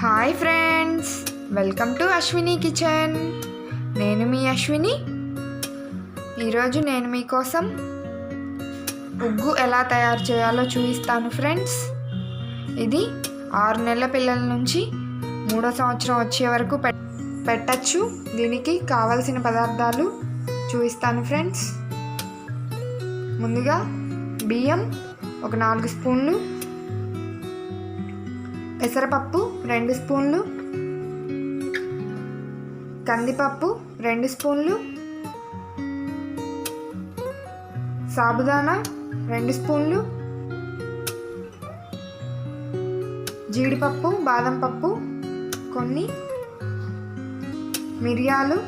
Hi friends, welcome to Ashwini kitchen. నేను మీ అశ్విని. ఈరోజు నేను మీకోసం ఉగ్గు ఎలా తయారు చేయాలో చూపిస్తాను ఫ్రెండ్స్. ఇది 6 నెలల పిల్లల నుంచి 3వ సంవత్సరం వచ్చే వరకు పెట్టచ్చు. దీనికి కావలసిన పదార్థాలు చూపిస్తాను ఫ్రెండ్స్. ముందుగా బియ్యం ఒక 4 స్పూన్లు, పెసరపప్పు 2 స్పూన్లు, కందిపప్పు 2 స్పూన్లు, సాబుదానా 2 స్పూన్లు, జీడిపప్పు బాదం పప్పు కొన్ని, మిరియాలు,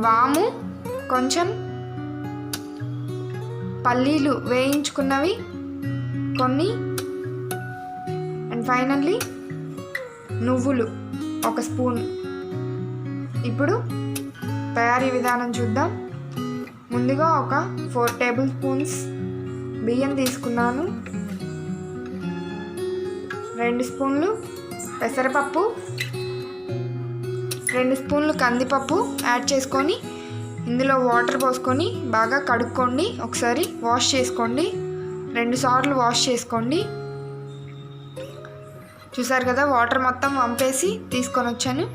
వాము కొంచెం, పల్లీలు వేయించుకున్నవి కొన్ని, అండ్ ఫైనల్లీ నువ్వులు 1 స్పూన్. ఇప్పుడు తయారీ విధానం చూద్దాం. ముందుగా ఒక 4 టేబుల్ స్పూన్స్ బియ్యం తీసుకున్నాను, 2 స్పూన్లు పెసరపప్పు, 2 స్పూన్లు కందిపప్పు యాడ్ చేసుకొని ఇందులో వాటర్ పోసుకొని బాగా కడుక్కోండి. ఒకసారి వాష్ చేసుకోండి, 2 సార్లు వాష్ చేసుకోండి. చూసారు కదా, వాటర్ మొత్తం వంపేసి తీసుకొని వచ్చాను.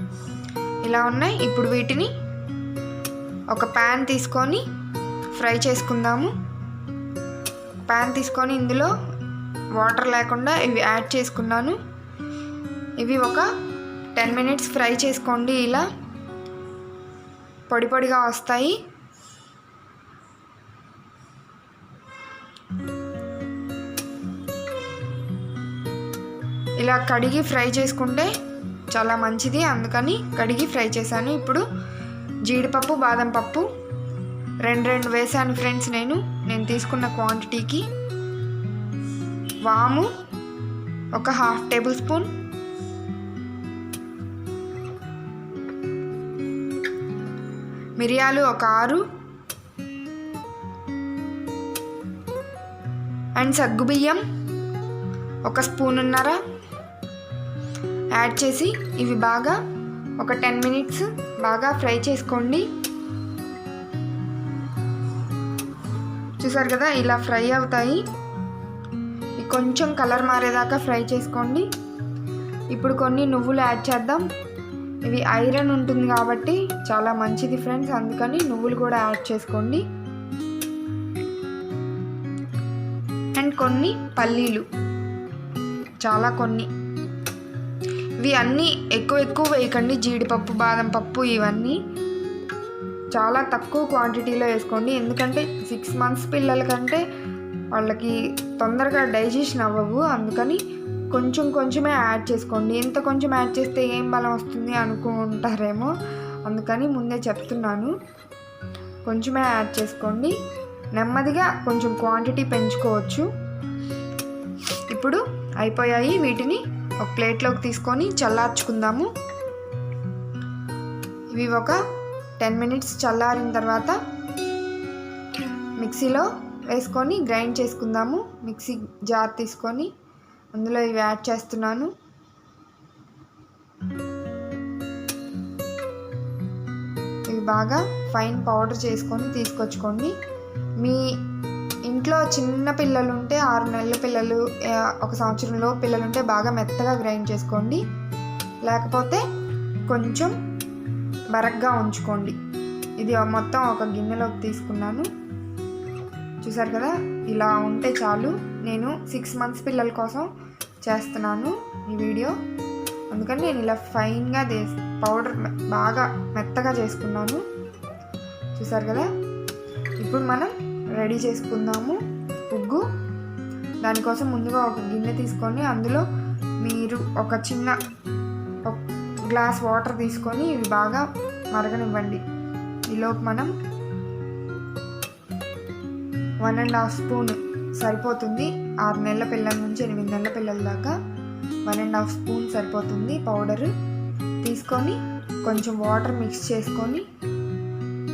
ఇలా ఉన్నాయి. ఇప్పుడు వీటిని ఒక ప్యాన్ తీసుకొని ఫ్రై చేసుకుందాము. ప్యాన్ తీసుకొని ఇందులో వాటర్ లేకుండా ఇవి యాడ్ చేసుకున్నాను. ఇవి ఒక 10 మినిట్స్ ఫ్రై చేసుకోండి. ఇలా పొడి పొడిగా వస్తాయి. ఇలా కడిగి ఫ్రై చేసుకుంటే చాలా మంచిది, అందుకని కడిగి ఫ్రై చేశాను. ఇప్పుడు జీడిపప్పు బాదం పప్పు 2 వేసాను ఫ్రెండ్స్. నేను తీసుకున్న క్వాంటిటీకి. వాము ఒక 1/2 టేబుల్ స్పూన్, మిరియాలు ఒక 6, అండ్ సగ్గుబియ్యం 1 స్పూనున్నర యాడ్ చేసి ఇవి బాగా ఒక 10 మినిట్స్ బాగా ఫ్రై చేసుకోండి. చూసారు కదా, ఇలా ఫ్రై అవుతాయి. కొంచెం కలర్ మారేదాకా ఫ్రై చేసుకోండి. ఇప్పుడు కొన్ని నువ్వులు యాడ్ చేద్దాం. ఇవి ఐరన్ ఉంటుంది కాబట్టి చాలా మంచిది ఫ్రెండ్స్, అందుకని నువ్వులు కూడా యాడ్ చేసుకోండి. అండ్ కొన్ని పల్లీలు, చాలా కొన్ని. ఇవి అన్నీ ఎక్కువ వేయకండి. జీడిపప్పు బాదం పప్పు ఇవన్నీ చాలా తక్కువ క్వాంటిటీలో వేసుకోండి. ఎందుకంటే 6 మంత్స్ పిల్లల కంటే వాళ్ళకి తొందరగా డైజెషన్ అవ్వవు, అందుకని కొంచెమే యాడ్ చేసుకోండి. ఎంత కొంచెం యాడ్ చేస్తే ఏం బలం వస్తుంది అనుకుంటారేమో, అందుకని ముందే చెప్తున్నాను. కొంచెమే యాడ్ చేసుకోండి. నెమ్మదిగా కొంచెం క్వాంటిటీ పెంచుకోవచ్చు. ఇప్పుడు అయిపోయాయి. వీటిని ఒక ప్లేట్లోకి తీసుకొని చల్లార్చుకుందాము. ఇవి ఒక 10 మినిట్స్ చల్లారిన తర్వాత మిక్సీలో వేసుకొని గ్రైండ్ చేసుకుందాము. మిక్సీ జార్ తీసుకొని అందులో ఇవి యాడ్ చేస్తున్నాను. ఇవి బాగా ఫైన్ పౌడర్ చేసుకొని తీసుకొచ్చుకోండి. మీ ఇంట్లో చిన్న పిల్లలు ఉంటే 6 నెలల పిల్లలు 1 సంవత్సరంలో పిల్లలు ఉంటే బాగా మెత్తగా గ్రైండ్ చేసుకోండి, లేకపోతే కొంచెం బరగ్గా ఉంచుకోండి. ఇది మొత్తం ఒక గిన్నెలోకి తీసుకున్నాను. చూసారు కదా, ఇలా ఉంటే చాలు. నేను 6 మంత్స్ పిల్లల కోసం చేస్తున్నాను ఈ వీడియో, అందుకని నేను ఇలా ఫైన్గా పౌడర్ బాగా మెత్తగా చేసుకున్నాను. చూసారు కదా, ఇప్పుడు మనం రెడీ చేసుకుందాము ఉగ్గు. దానికోసం ముందుగా ఒక గిన్నె తీసుకొని అందులో మీరు ఒక చిన్న గ్లాస్ వాటర్ తీసుకొని ఇవి బాగా మరగనివ్వండి. ఈలోపు మనం 1.5 స్పూన్ సరిపోతుంది. 6 నెలల పిల్లల నుంచి 8 నెలల పిల్లల దాకా 1.5 స్పూన్ సరిపోతుంది పౌడర్ తీసుకొని కొంచెం వాటర్ మిక్స్ చేసుకొని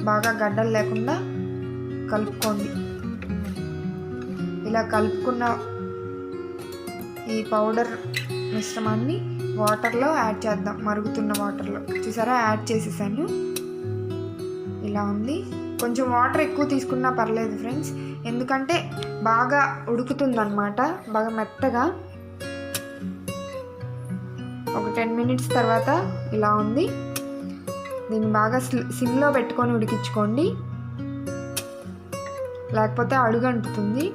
బాగా గడ్డలు లేకుండా కలుపుకోండి. ఇలా కలుపుకున్న ఈ పౌడర్ మిశ్రమాన్ని వాటర్లో యాడ్ చేద్దాం. మరుగుతున్న వాటర్లో చూసారా, యాడ్ చేసేసాను. ఇలా ఉంది. కొంచెం వాటర్ ఎక్కువ తీసుకున్నా పర్లేదు ఫ్రెండ్స్, ఎందుకంటే బాగా ఉడుకుతుందన్నమాట, బాగా మెత్తగా. ఒక 10 మినిట్స్ తర్వాత ఇలా ఉంది. దీన్ని బాగా సిమ్లో పెట్టుకొని ఉడికించుకోండి, లేకపోతే అడుగంటుతుంది.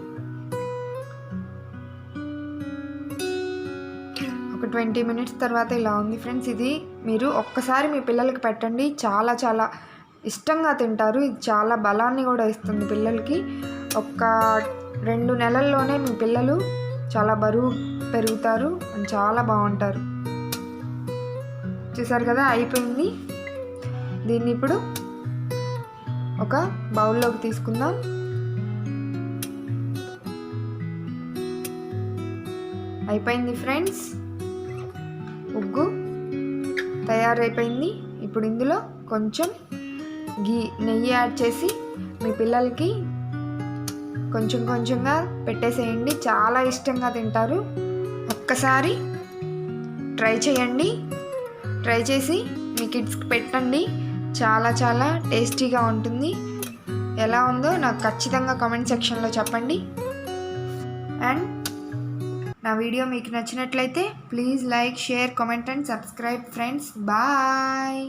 ఒక 20 మినిట్స్ తర్వాత ఇలా ఉంది ఫ్రెండ్స్. ఇది మీరు ఒక్కసారి మీ పిల్లలకి పెట్టండి, చాలా చాలా ఇష్టంగా తింటారు. ఇది చాలా బలాన్ని కూడా ఇస్తుంది పిల్లలకి. ఒక 2 నెలల్లోనే మీ పిల్లలు చాలా బరువు పెరుగుతారు, చాలా బాగుంటారు. చూసారు కదా, అయిపోయింది. దీన్ని ఇప్పుడు ఒక బౌల్లోకి తీసుకుందాం. అయిపోయింది ఫ్రెండ్స్, ఉగ్గు తయారైపోయింది. ఇప్పుడు ఇందులో కొంచెం నెయ్యి యాడ్ చేసి మీ పిల్లలకి కొంచెం కొంచెంగా పెట్టేసేయండి, చాలా ఇష్టంగా తింటారు. ఒక్కసారి ట్రై చేయండి, ట్రై చేసి మీ కిడ్స్కి పెట్టండి, చాలా చాలా టేస్టీగా ఉంటుంది. ఎలా ఉందో నాకు ఖచ్చితంగా కామెంట్ సెక్షన్లో చెప్పండి. అండ్ నా వీడియో మీకు నచ్చినట్లయితే please like, share, comment and subscribe friends. Bye.